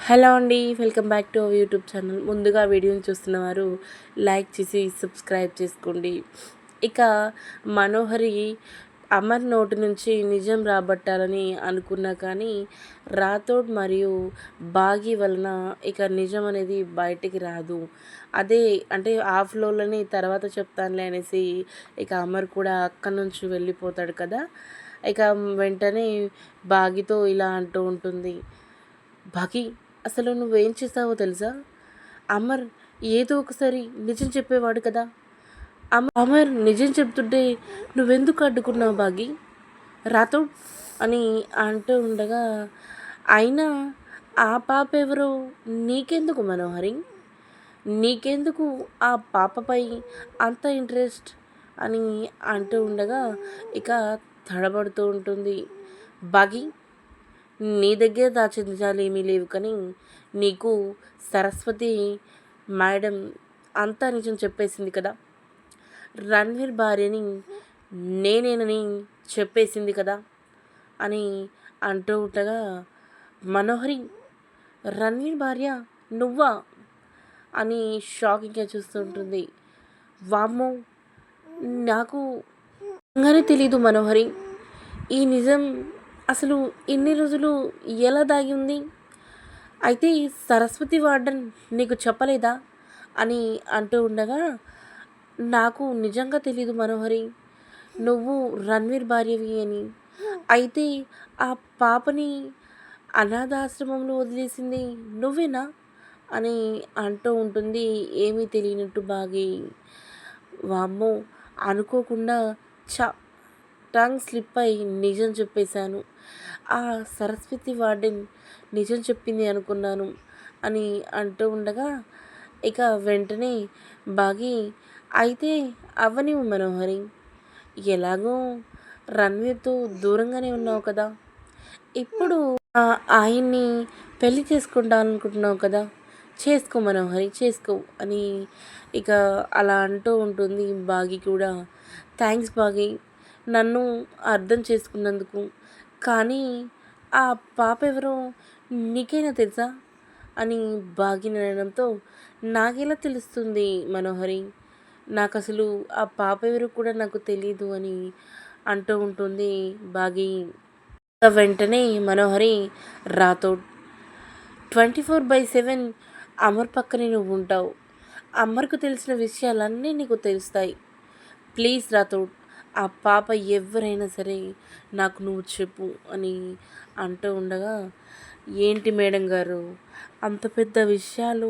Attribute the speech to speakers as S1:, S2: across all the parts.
S1: Hello అండి, welcome back to our YouTube channel. ముందుగా వీడియోని చూస్తున్నవారు లైక్ చేసి సబ్స్క్రైబ్ చేసుకోండి. ఇక మనోహరి అమర్ నోటి నుంచి నిజం రాబట్టాలని అనుకున్నా కానీ రాథోడ్ మరియు బాగి వలన ఇక నిజం అనేది బయటికి రాదు. అదే అంటే ఆ ఫ్లోలోని తర్వాత చెప్తానులే అనేసి ఇక అమర్ కూడా అక్కడి నుంచి వెళ్ళిపోతాడు కదా. ఇక వెంటనే బాగితో ఇలా అంటూ ఉంటుంది, బాగి అసలు నువ్వేం చేసావో తెలుసా? అమర్ ఏదో ఒకసారి నిజం చెప్పేవాడు కదా. అమర్ నిజం చెప్తుంటే నువ్వెందుకు అడ్డుకున్నావు బాగి? రాతో అని అంటూ ఉండగా, అయినా ఆ పాప ఎవరో నీకెందుకు మనోహరి? నీకెందుకు ఆ పాపపై అంత ఇంట్రెస్ట్ అని అంటూ ఉండగా ఇక తడబడుతూ ఉంటుంది. బాగి, నీ దగ్గర దాచించాలు ఏమీ లేవు కానీ నీకు సరస్వతి మేడం అంతా నిజం చెప్పేసింది కదా. రణ్వీర్ భార్యని నేనేనని చెప్పేసింది కదా అని అంటూ ఉండగా, మనోహరి రణ్వీర్ భార్య నువ్వా అని షాకింగ్గా చూస్తూ ఉంటుంది. వామ్మో, నాకు నిజంగానే తెలీదు మనోహరి. ఈ నిజం అసలు ఇన్ని రోజులు ఎలా దాగి ఉంది? అయితే సరస్వతి వార్డన్ నీకు చెప్పలేదా అని అంటూ ఉండగా, నాకు నిజంగా తెలీదు మనోహరి, నువ్వు రణ్వీర్ భార్యవి అని. అయితే ఆ పాపని అనాథాశ్రమంలో వదిలేసింది నువ్వేనా అని అంటూ ఉంటుంది ఏమీ తెలియనట్టు బాగి. వామ్మో, అనుకోకుండా చ టంగ్ స్లిప్ అయి నిజం చెప్పేశాను. ఆ సరస్వతి వార్డెన్ నిజం చెప్పింది అనుకున్నాను అని అంటూ ఉండగా ఇక వెంటనే బాగి, అయితే అవ్వనివ్వు మనోహరి, ఎలాగో రణ్వీర్తో దూరంగానే ఉన్నావు కదా, ఇప్పుడు ఆయన్ని పెళ్లి చేసుకుంటానుకుంటున్నావు కదా, చేసుకో మనోహరి, చేసుకో అని ఇక అలా అంటూ ఉంటుంది. బాగి కూడా థ్యాంక్స్ బాగి, నన్ను అర్థం చేసుకున్నందుకు. కానీ ఆ పాప ఎవరో నీకైనా తెలుసా అని బాగి అనడంతో, నాకెలా తెలుస్తుంది మనోహరి, నాకు అసలు ఆ పాప ఎవరు కూడా నాకు తెలీదు అని అంటూ ఉంటుంది బాగి. వెంటనే మనోహరి రాథోడ్ 24/7 అమర్ పక్కనే నువ్వు ఉంటావు. అమర్కు తెలిసిన విషయాలన్నీ నీకు తెలుస్తాయి. ప్లీజ్ రాథోడ్, ఆ పాప ఎవరైనా సరే నాకు నువ్వు చెప్పు అని అంటూ ఉండగా, ఏంటి మేడం గారు, అంత పెద్ద విషయాలు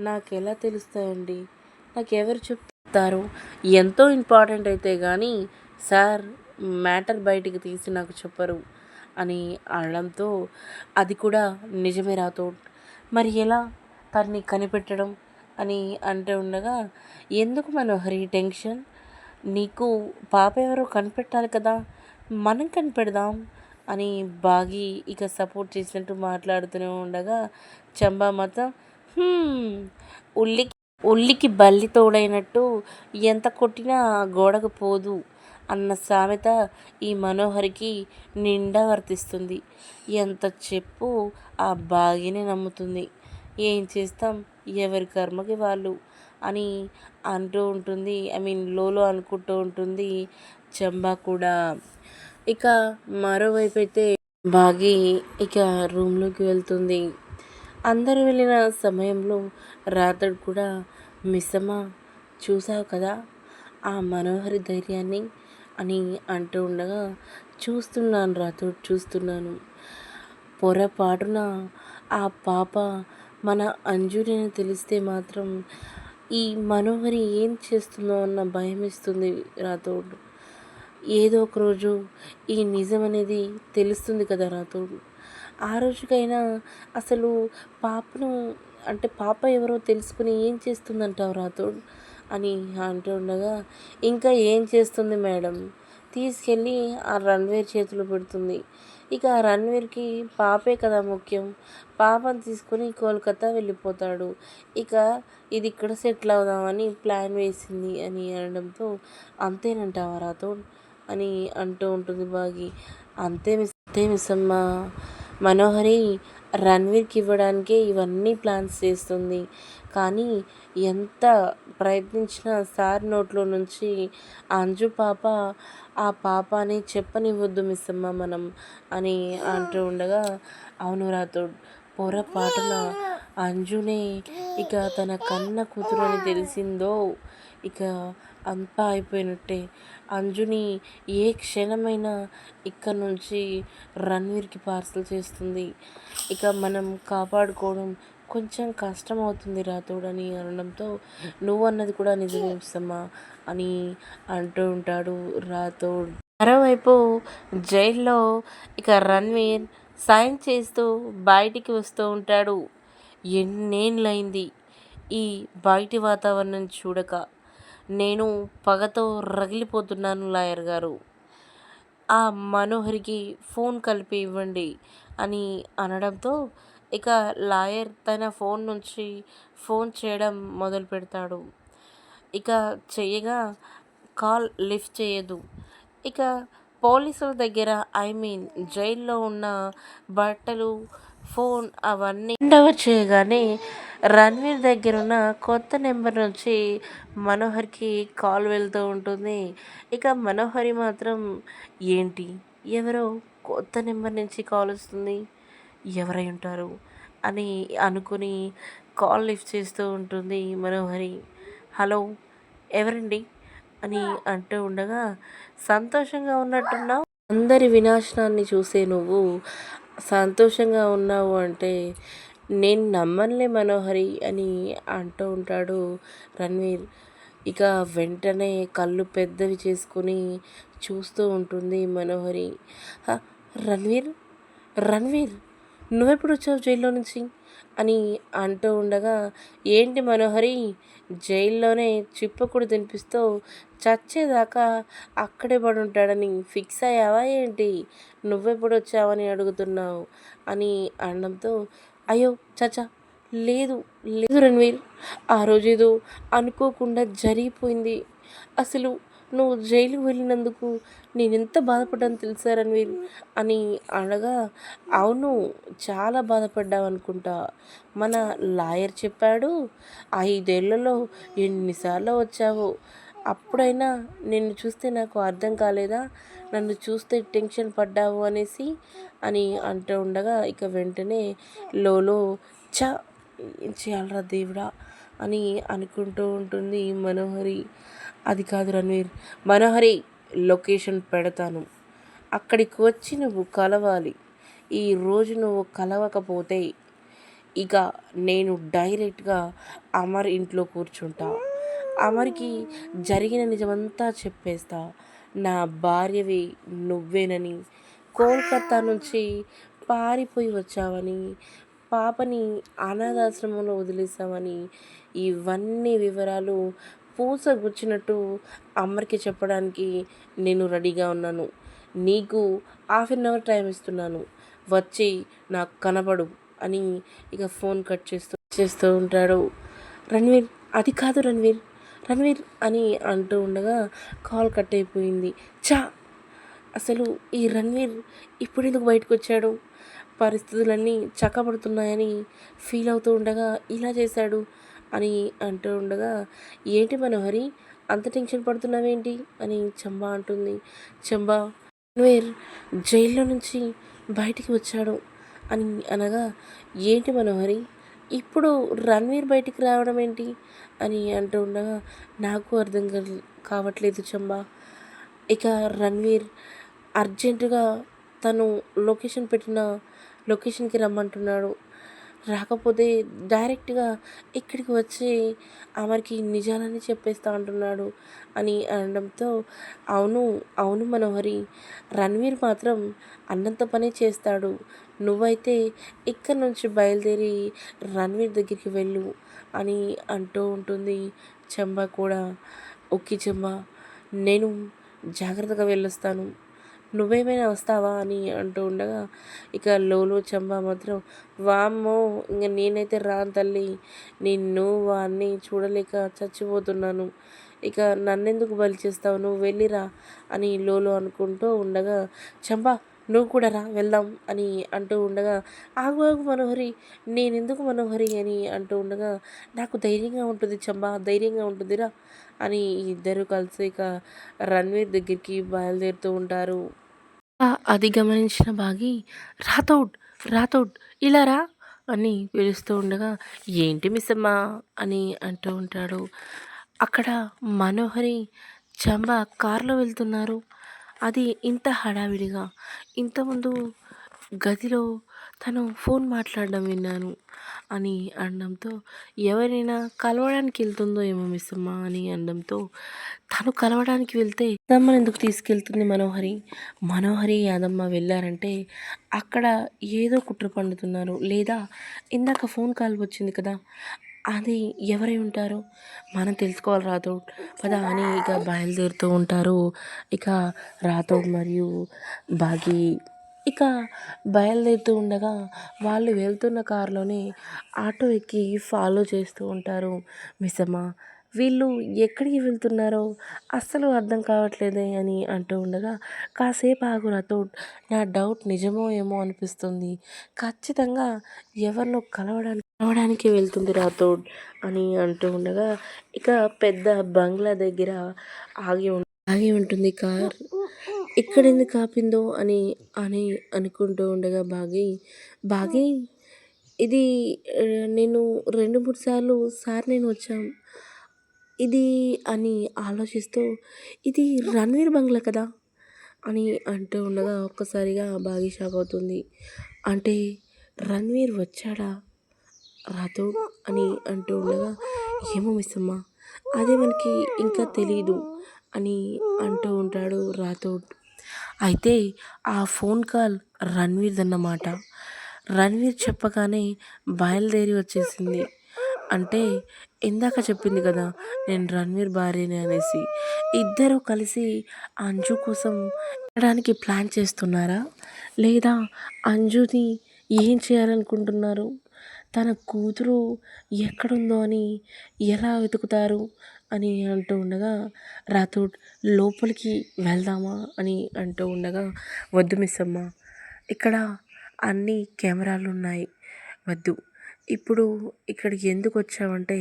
S1: నాకు ఎలా తెలుస్తాయండి? నాకు ఎవరు చెప్తారు? ఎంతో ఇంపార్టెంట్ అయితే కానీ సార్ మ్యాటర్ బయటికి తీసి నాకు చెప్పరు అని అనడంతో, అది కూడా నిజమే రాథోడ్, మరి ఎలా తన్ని కనిపెట్టడం అని అంటూ ఉండగా, ఎందుకు మనోహరి టెన్షన్, నీకు పాప ఎవరో కనిపెట్టాలి కదా, మనం కనిపెడదాం అని బాగి ఇక సపోర్ట్ చేసినట్టు మాట్లాడుతూనే ఉండగా, చంబా మాత్రం ఉల్లికి ఉల్లికి బల్లి తోడైనట్టు ఎంత కొట్టినా గోడకు పోదు అన్న సామెత ఈ మనోహరికి నిండా వర్తిస్తుంది. ఎంత చెప్పు ఆ బాగినే నమ్ముతుంది. ఏం చేస్తాం, ఎవరి కర్మకి వాళ్ళు అని అంటూ ఉంటుంది. ఐ మీన్ లోలో అనుకుంటూ ఉంటుంది చంబా కూడా. ఇక మరోవైపు అయితే బాగి ఇక రూమ్లోకి వెళ్తుంది. అందరూ వెళ్ళిన సమయంలో రాథోడ్ కూడా, మిస్సమ్మ చూసావు కదా ఆ మనోహరి ధైర్యాన్ని అని అంటూ ఉండగా, చూస్తున్నాను రాథోడ్, చూస్తున్నాను. పొరపాటున ఆ పాప మన అంజుని అని తెలిస్తే మాత్రం ఈ మనోహరి ఏం చేస్తుందో అన్న భయం ఇస్తుంది రాథోడ్. ఏదో ఒక రోజు ఈ నిజం అనేది తెలుస్తుంది కదా రాథోడ్. ఆ రోజుకైనా అసలు పాపను అంటే పాప ఎవరో తెలుసుకుని ఏం చేస్తుందంటావు రాథోడ్ అని అంటూ ఉండగా, ఇంకా ఏం చేస్తుంది మేడం, తీసుకెళ్ళి ఆ రణ్వీర్ చేతిలో పెడుతుంది. ఇక ఆ రణ్వీర్కి పాపే కదా ముఖ్యం. పాపను తీసుకొని కోల్కతా వెళ్ళిపోతాడు. ఇక ఇది ఇక్కడ సెటిల్ అవుదామని ప్లాన్ వేసింది అని అనడంతో, అంతేనంటావా రాథోడ్ అని అంటూ ఉంటుంది బాగి. అంతే మిస్ అమ్మ మనోహరి, రణ్వీర్‌కి ఇవ్వడానికే ఇవన్నీ ప్లాన్స్ చేస్తుంది. కానీ ఎంత ప్రయత్నించినా సార్ నోట్లో నుంచి అంజు పాప, ఆ పాప అని చెప్పనివ్వద్దు మిస్సమ్మ మనం అని అంటూ ఉండగా, అవును రాథోడ్, పొరపాటున అంజునే ఇక తన కన్న కూతురని తెలిసిందో ఇక అంతా అయిపోయినట్టే. అంజుని ఏ క్షణమైనా ఇక్కడ నుంచి రణ్వీర్‌కి పార్సెల్ చేస్తుంది. ఇక మనం కాపాడుకోవడం కొంచెం కష్టమవుతుంది రాథోడ్ అని అనడంతో, నువ్వన్నది కూడా నిజమే మిస్సమ్మ అని అంటూ ఉంటాడు రాథోడ్. మరోవైపు జైల్లో ఇక రణ్వీర్ సైన్ చేస్తూ బయటికి వస్తూ ఉంటాడు. ఎన్నేళ్ళయింది ఈ బయటి వాతావరణం చూడక. నేను పగతో రగిలిపోతున్నాను లాయర్ గారు. ఆ మనోహరికి ఫోన్ కలిపి ఇవ్వండి అని అనడంతో ఇక లాయర్ తన ఫోన్ నుంచి ఫోన్ చేయడం మొదలు పెడతాడు. ఇక చెయ్యగా కాల్ లిఫ్ట్ చేయదు. ఇక పోలీసుల దగ్గర జైల్లో ఉన్న బట్టలు, ఫోన్ అవన్నీ హ్యాండోవర్ చేయగానే రణ్వీర్ దగ్గరున్న కొత్త నెంబర్ నుంచి మనోహర్‌కి కాల్ వెళ్తూ ఉంటుంది. ఇక మనోహరి మాత్రం ఏంటి, ఎవరో కొత్త నెంబర్ నుంచి కాల్ వస్తుంది, ఎవరై ఉంటారు అని అనుకుని కాల్ లిఫ్ట్ చేస్తూ ఉంటుంది మనోహరి. హలో, ఎవరండి అని అంటూ ఉండగా, సంతోషంగా ఉన్నట్టున్నావు, అందరి వినాశనాన్ని చూసే నువ్వు సంతోషంగా ఉన్నావు అంటే నేను నమ్మనులే మనోహరి అని అంటూ ఉంటాడు రణ్వీర్. ఇక వెంటనే కళ్ళు పెద్దవి చేసుకుని చూస్తూ ఉంటుంది మనోహరి. "హ! రణ్వీర్, రణ్వీర్, నువ్వెప్పుడు వచ్చావు జైల్లో నుంచి అని అంటూ ఉండగా, ఏంటి మనోహరి, జైల్లోనే చిప్పకుడు తినిపిస్తూ చచ్చేదాకా అక్కడే పడుంటాడని ఫిక్స్ అయ్యావా ఏంటి, నువ్వెప్పుడు వచ్చావని అడుగుతున్నావు అని అనడంతో, అయ్యో చచా, లేదు లేదు రణ్వీర్, ఆ రోజేదో అనుకోకుండా జరిగిపోయింది. అసలు నువ్వు జైలుకి వెళ్ళినందుకు నేనెంత బాధపడ్డానో తెలుసా రణ్వీర్ అని అనగా, అవును, చాలా బాధపడ్డావనుకుంటా. మన లాయర్ చెప్పాడు 5 ఏళ్లలో ఎన్నిసార్లు వచ్చావో. అప్పుడైనా నిన్ను చూస్తే నాకు అర్థం కాలేదా, నన్ను చూస్తే టెన్షన్ పడ్డావు అనేసి అని అంటూ ఉండగా, ఇక వెంటనే లోలో ఛ! ఏం చేయాలిరా దేవుడా అని అనుకుంటూ ఉంటుంది మనోహరి. అది కాదు రణ్వీర్, మనోహరి, లొకేషన్ పెడతాను, అక్కడికి వచ్చి నువ్వు కలవాలి. ఈరోజు నువ్వు కలవకపోతే ఇక నేను డైరెక్ట్గా అమర్ ఇంట్లో కూర్చుంటా. అమర్కి జరిగిన నిజమంతా చెప్పేస్తా. నా భార్యవి నువ్వేనని, కోల్కతా నుంచి పారిపోయి వచ్చావని, పాపని అనాథాశ్రమంలో వదిలేసామని, ఇవన్నీ వివరాలు పూసగుచ్చినట్టు అమ్మకి చెప్పడానికి నేను రెడీగా ఉన్నాను. నీకు 1/2 టైం ఇస్తున్నాను, వచ్చి నాకు కనబడు అని ఇక ఫోన్ కట్ చేస్తూ ఉంటాడు రణ్వీర్. అది కాదు రణ్వీర్, రణ్వీర్ అని అంటూ ఉండగా కాల్ కట్ అయిపోయింది. ఛా! అసలు ఈ రణ్వీర్ ఇప్పుడెందుకు బయటకు వచ్చాడు, పరిస్థితులన్నీ చక్కబడుతున్నాయని ఫీల్ అవుతూ ఉండగా ఇలా చేశాడు అని అంటూ ఉండగా, ఏంటి మనోహరి, అంత టెన్షన్ పడుతున్నావేంటి అని చంబా అంటుంది. చంబా, రణ్వీర్ జైల్లో నుంచి బయటికి వచ్చాడు అని అనగా, ఏంటి మనోహరి, ఇప్పుడు రణ్వీర్ బయటికి రావడం ఏంటి అని అంటూ ఉండగా, నాకు అర్థం కావట్లేదు చంబా. ఇక రణ్వీర్ అర్జెంటుగా తను లొకేషన్ పెట్టిన లొకేషన్కి రమ్మంటున్నాడు. రాకపోతే డైరెక్ట్గా ఇక్కడికి వచ్చి అమర్కి నిజాలని చెప్పేస్తా అంటున్నాడు అని అనడంతో, అవును అవును మనోహరి, రణ్వీర్ మాత్రం అన్నంత పనే చేస్తాడు. నువ్వైతే ఇక్కడి నుంచి బయలుదేరి రణ్వీర్ దగ్గరికి వెళ్ళు అని అంటూ ఉంటుంది చంబా కూడా. ఓకే చంబా, నేను జాగ్రత్తగా వెళ్ళొస్తాను, నువ్వేమైనా వస్తావా అని అంటూ ఉండగా, ఇక లోలో చంబా మాత్రం, వామ్మో, ఇంక నేనైతే రాను తల్లి, నిన్ను వాడిని చూడలేక చచ్చిపోతున్నాను, ఇక నన్నెందుకు బలి చేస్తావు, నువ్వు వెళ్ళిరా అని లోలో అనుకుంటూ ఉండగా, చంబా నువ్వు కూడా రా వెళ్దాం అని అంటూ ఉండగా, ఆగు ఆగు మనోహరి, నేనెందుకు మనోహరి అని అంటూ ఉండగా, నాకు ధైర్యంగా ఉంటుంది చంబా, ధైర్యంగా ఉంటుందిరా అని ఇద్దరు కలిసి ఇక రణ్వీర్ దగ్గరికి బయలుదేరుతూ ఉంటారు. అది గమనించిన బాగి, రాథోడ్ రాథోడ్ ఇలా రా అని పిలుస్తూ ఉండగా, ఏంటి మిస్సమ్మ అని అంటూ ఉంటాడు. అక్కడ మనోహరి, చంబ కారులో వెళ్తున్నారు. అది ఇంత హడావిడిగా. ఇంతకుముందు గదిలో తను ఫోన్ మాట్లాడడం విన్నాను అని అనడంతో, ఎవరైనా కలవడానికి వెళ్తుందో ఏమో మిస్సమ్మ అని అనడంతో, తను కలవడానికి వెళ్తే యాదమ్మని ఎందుకు తీసుకెళ్తుంది మనోహరి? మనోహరి, యాదమ్మ వెళ్ళారంటే అక్కడ ఏదో కుట్ర పన్నుతున్నారు. లేదా ఇందాక ఫోన్ కాల్ వచ్చింది కదా! అది ఎవరై ఉంటారు? మనం తెలుసుకోవాలి రాథోడ్. పద అని ఇక బయలుదేరుతూ ఉంటారు. ఇక రాథోడ్ మరియు బాగి ఇక బయలుదేరుతూ ఉండగా వాళ్ళు వెళ్తున్న కారులోనే ఆటో ఎక్కి ఫాలో చేస్తూ ఉంటారు. మిస్సమ్మ, వీళ్ళు ఎక్కడికి వెళ్తున్నారో అస్సలు అర్థం కావట్లేదే అని అంటూ ఉండగా, కాసేపు ఆగు రాథోడ్, నా డౌట్ నిజమో ఏమో అనిపిస్తుంది. ఖచ్చితంగా ఎవరినో కలవడానికి వెళ్తుంది రాథోడ్ అని అంటూ ఉండగా, ఇక పెద్ద బంగ్లా దగ్గర ఆగి ఉంటుంది కార్. ఇక్కడెందుకు ఆపిందో అని అని అనుకుంటూ ఉండగా బాగి ఇది నేను 2, 3 సార్లు సార్ నేను వచ్చాం. ఇది అని ఆలోచిస్తూ, ఇది రణ్వీర్ బంగ్లా కదా అని అంటూ ఉండగా ఒక్కసారిగా బాగి షాక్ అవుతుంది. అంటే రణ్వీర్ వచ్చాడా రాథోడ్ అని అంటూ ఉండగా, ఏమో మిస్సమ్మ, అదే మనకి ఇంకా తెలీదు అని అంటూ ఉంటాడు రాథోడ్. అయితే ఆ ఫోన్ కాల్ రణ్వీర్‌దన్నమాట. రణ్వీర్ చెప్పగానే బయలుదేరి వచ్చేసింది. అంటే ఇందాక చెప్పింది కదా, నేను రణ్వీర్ భార్యని అనేసి. ఇద్దరూ కలిసి అంజు కోసం వెళ్ళడానికి ప్లాన్ చేస్తున్నారా? లేదా అంజుని ఏం చేయాలనుకుంటున్నారు? తన కూతురు ఎక్కడుందో అని ఎలా వెతుకుతారు అని అంటూ ఉండగా, రాథోడ్ లోపలికి వెళ్దామా అని అంటూ ఉండగా, వద్దు మిస్సమ్మ, ఇక్కడ అన్ని కెమెరాలు ఉన్నాయి, వద్దు. ఇప్పుడు ఇక్కడికి ఎందుకు వచ్చావంటే,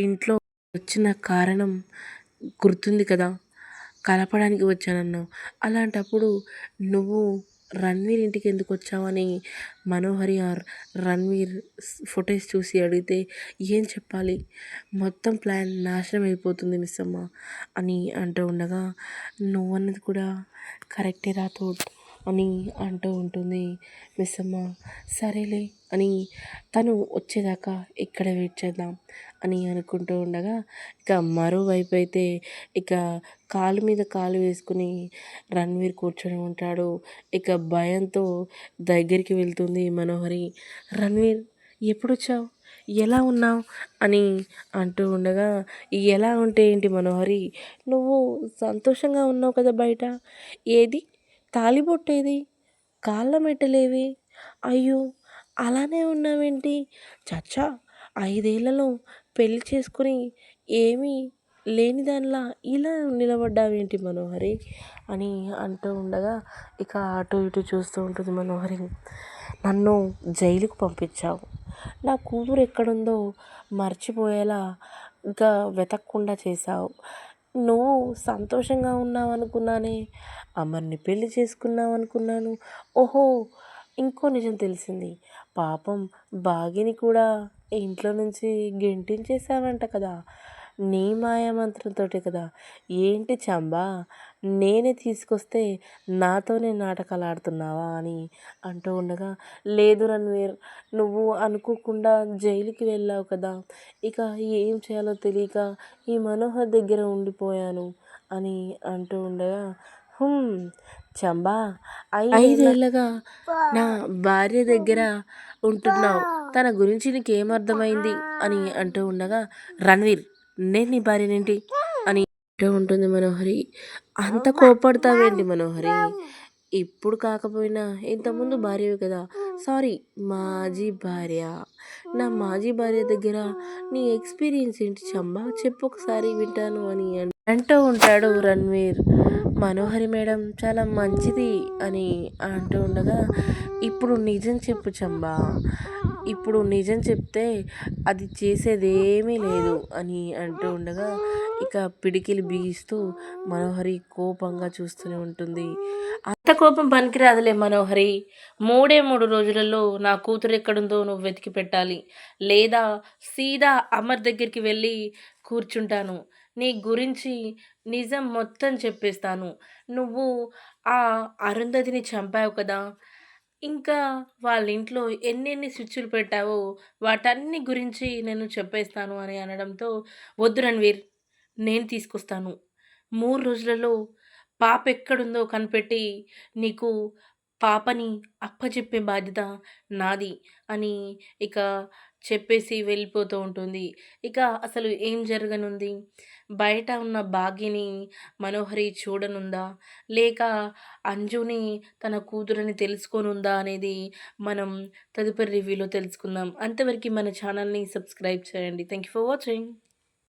S1: ఇంట్లో వచ్చిన కారణం గుర్తుంది కదా, కలపడానికి వచ్చానన్నావు. అలాంటప్పుడు నువ్వు రణ్వీర్ ఇంటికి ఎందుకు వచ్చావని మనోహరి ఆర్ రణ్వీర్ ఫొటోస్ చూసి అడిగితే ఏం చెప్పాలి? మొత్తం ప్లాన్ నాశనం అయిపోతుంది మిస్సమ్మ అని అంటూ ఉండగా, నువ్వన్నది కూడా కరెక్టే రాథోడ్ అని అంటూ ఉంటుంది మిస్సమ్మ. సరేలే అని తను వచ్చేదాకా ఇక్కడ వెయిట్ చేద్దాం అని అనుకుంటూ ఉండగా, ఇక మరోవైపు అయితే ఇక కాలు మీద కాలు వేసుకుని రణ్వీర్ కూర్చొని ఉంటాడు. ఇక భయంతో దగ్గరికి వెళ్తుంది మనోహరి. రణ్వీర్, ఎప్పుడొచ్చావు? ఎలా ఉన్నావు అని అంటూ ఉండగా, ఎలా ఉంటే ఏంటి మనోహరి, నువ్వు సంతోషంగా ఉన్నావు కదా బయట. ఏది తాళిబొట్టేది? కాళ్ళ మెట్టలేవి? అయ్యో, అలానే ఉన్నావేంటి? చచ్చా, 5 ఏళ్లలో పెళ్లి చేసుకుని ఏమీ లేని దానిలా ఇలా నిలబడ్డావేంటి మనోహరి అని అంటూ ఉండగా, ఇక అటు ఇటు చూస్తూ ఉంటుంది మనోహరి. నన్ను జైలుకు పంపించావు, నా కూతురు ఎక్కడుందో మర్చిపోయేలా ఇంకా వెతకకుండా చేశావు. నువ్వు సంతోషంగా ఉన్నావు అనుకున్నానే, అమర్ని పెళ్లి చేసుకున్నావు అనుకున్నాను. ఓహో, ఇంకో నిజం తెలిసింది. పాపం భాగ్యని కూడా ఇంట్లో నుంచి గెంటించేసావంట కదా, నీ మాయామంత్రంతోటే కదా. ఏంటి చంబా, నేనే తీసుకొస్తే నాతోనే నాటకాలు ఆడుతున్నావా అని అంటూ ఉండగా, లేదు రణ్వీర్, నువ్వు అనుకోకుండా జైలుకి వెళ్ళావు కదా, ఇక ఏం చేయాలో తెలియక ఈ మనోహర్ దగ్గర ఉండిపోయాను అని అంటూ ఉండగా, చంబా, 5 ఏళ్ళగా నా భార్య దగ్గర ఉంటున్నావు, తన గురించి నీకేమర్థమైంది అని అంటూ ఉండగా, రణ్వీర్, నేను నీ భార్యనేంటి అని అంటూ ఉంటుంది మనోహరి. అంత కోపడతావేంటి మనోహరి? ఇప్పుడు కాకపోయినా ఇంతకుముందు భార్యవి కదా, సారీ మాజీ భార్య. నా మాజీ భార్య దగ్గర నీ ఎక్స్పీరియన్స్ ఏంటి చంబా, చెప్పు ఒకసారి వింటాను అని అంటూ ఉంటాడు రణ్వీర్. మనోహరి మేడం చాలా మంచిది అని అంటూ ఉండగా, ఇప్పుడు నిజం చెప్పు చంబా, ఇప్పుడు నిజం చెప్తే అది చేసేదేమీ లేదు అని అంటూ ఉండగా, ఇక పిడికిలి బిగిస్తూ మనోహరి కోపంగా చూస్తూనే ఉంటుంది. అంత కోపం పనికిరాదులే మనోహరి. 3 రోజులలో నా కూతురు ఎక్కడుందో నువ్వు వెతికి పెట్టాలి. లేదా సీదా అమర్ దగ్గరికి వెళ్ళి కూర్చుంటాను. నీ గురించి నిజం మొత్తం చెప్పేస్తాను. నువ్వు ఆ అరుంధతిని చంపావు కదా! ఇంకా వాళ్ళింట్లో ఎన్నెన్ని స్విచ్చులు పెట్టావో వాటన్ని గురించి నేను చెప్పేస్తాను అని అనడంతో, "వద్దు రణ్వీర్, నేను తీసుకొస్తాను. 3 రోజులలో పాప ఎక్కడుందో కనిపెట్టి నీకు పాపని అప్పజెప్పే బాధ్యత నాది" అని ఇక చెప్పేసి వెళ్ళిపోతూ ఉంటుంది. ఇక అసలు ఏం జరగనుంది? బయట ఉన్న భాగ్యని మనోహరి చూడనుందా? లేక అంజుని తన కూతురని తెలుసుకోనుందా అనేది మనం తదుపరి రివ్యూలో తెలుసుకుందాం. అంతవరకి మన ఛానల్‌ని సబ్స్క్రైబ్ చేయండి. Thank you for watching.